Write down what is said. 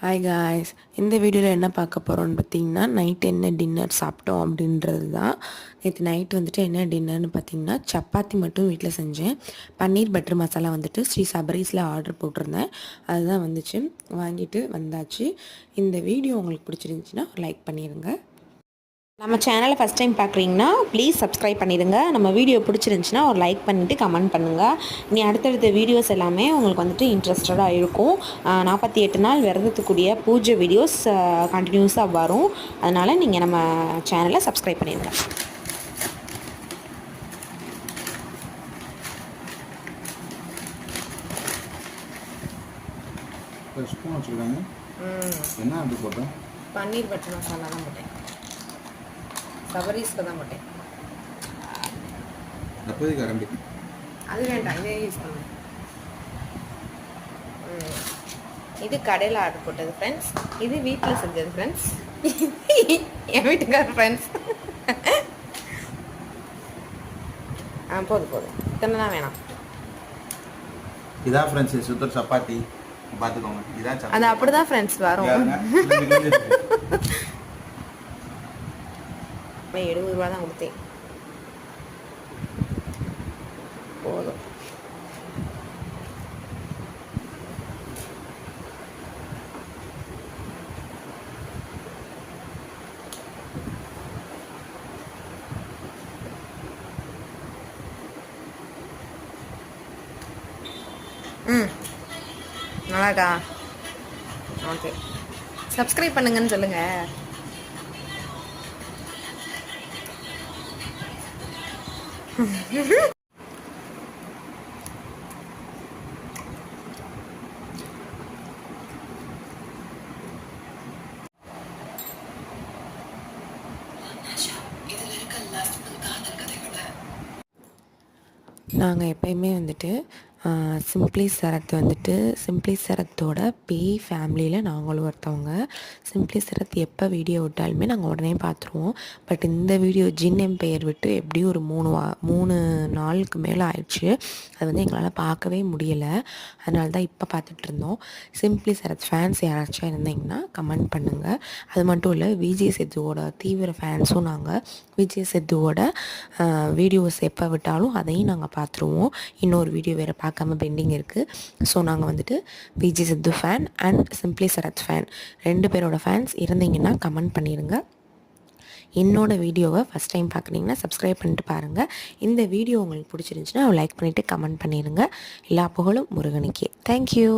Hi guys, இந்த வீடியோவில் என்ன பார்க்க போகிறோன்னு பார்த்தீங்கன்னா, நைட் என்ன டின்னர் சாப்பிட்டோம் அப்படின்றது தான். நேற்று நைட் வந்துட்டு என்ன டின்னர்னு பார்த்தீங்கன்னா, சப்பாத்தி மட்டும் வீட்டில் செஞ்சேன். பன்னீர் பட்டர் மசாலா வந்துட்டு ஸ்ரீ சபரீஸில் ஆர்டர் போட்டிருந்தேன். அதுதான் வந்துச்சு, வாங்கிட்டு வந்தாச்சு. இந்த வீடியோ உங்களுக்கு பிடிச்சிருந்துச்சின்னா லைக் பண்ணிடுங்க. நம்ம சேனலை ஃபஸ்ட் டைம் பார்க்குறீங்கன்னா ப்ளீஸ் சப்ஸ்கிரைப் பண்ணிடுங்க. நம்ம வீடியோ பிடிச்சிருந்துச்சின்னா ஒரு லைக் பண்ணிவிட்டு கமெண்ட் பண்ணுங்கள். இனி அடுத்தடுத்த வீடியோஸ் எல்லாமே உங்களுக்கு வந்துட்டு இன்ட்ரெஸ்டடாக இருக்கும். 48 நாள் விரதத்துக்குரிய பூஜை வீடியோஸ் கண்டினியூஸாக வரும். அதனால் நீங்கள் நம்ம சேனலை சப்ஸ்கிரைப் பண்ணிடுங்க. என்ன அப்படி போட்டேன்? பன்னீர் பட்டர் மசாலா தான் போட்டேன். சபரீஸ்க்கு தான் போட்டேன். கரண்டி அது வேண்டாம், இதே யூஸ் பண்ணுவேன். இது கடையில் ஆர்டர் போட்டது ஃப்ரெண்ட்ஸ். இது வீட்டில் செஞ்சது ஃப்ரெண்ட்ஸ். என் வீட்டுக்கார ஃப்ரெண்ட்ஸ். போதும் இத்தனை தான் வேணாம். இதான் ஃப்ரெண்ட்ஸ் சுத்தர் சப்பாத்தி பார்த்துக்கோங்க. இதான் அது அப்படிதான் ஃப்ரெண்ட்ஸ் வரும். 70 ரூபா தான் கொடுத்தேன். போதும். நல்லாக்கா. ஓகே, சப்ஸ்கிரைப் பண்ணுங்கன்னு சொல்லுங்க. நாங்கள் எப்பயுமே வந்துட்டு சிம்ப்ளி சரத் வந்துட்டு சிம்ப்ளி சரத்தோட ஃபேமிலியில் நாங்களும் ஒருத்தவங்க. சிம்ப்ளி சரத் எப்போ வீடியோ விட்டாலுமே நாங்கள் உடனே பார்த்துருவோம். பட் இந்த வீடியோ ஜின் எம்பையர் விட்டு எப்படியும் ஒரு 3 நாளுக்கு மேலே ஆயிடுச்சு. அது வந்து எங்களால் பார்க்கவே முடியலை. அதனால தான் இப்போ பார்த்துட்ருந்தோம். சிம்ப்ளி சரத் ஃபேன்ஸ் யாராச்சும் இருந்தீங்கன்னா கமெண்ட் பண்ணுங்கள். அது மட்டும் இல்லை, விஜய் சேதுவோட தீவிர ஃபேன்ஸும் நாங்கள். விஜய் சேதுவோட வீடியோஸ் எப்போ விட்டாலும் அதையும் நாங்கள் பார்த்துருவோம். இன்னொரு வீடியோ வேறு பார்க்காம பெண்டிங் இருக்குது. ஸோ நாங்கள் வந்துட்டு Vijay Sidhu fan and simply Sarath fan 2 பேரோட ஃபேன்ஸ் இருந்தீங்கன்னா கமெண்ட் பண்ணிடுங்க. என்னோடய வீடியோவை ஃபஸ்ட் டைம் பார்க்குறீங்கன்னா சப்ஸ்கிரைப் பண்ணிட்டு பாருங்கள். இந்த வீடியோ உங்களுக்கு பிடிச்சிருந்துச்சுன்னா லைக் பண்ணிவிட்டு கமெண்ட் பண்ணிடுங்க. எல்லா புகழும் முருகனுக்கே. தேங்க்யூ.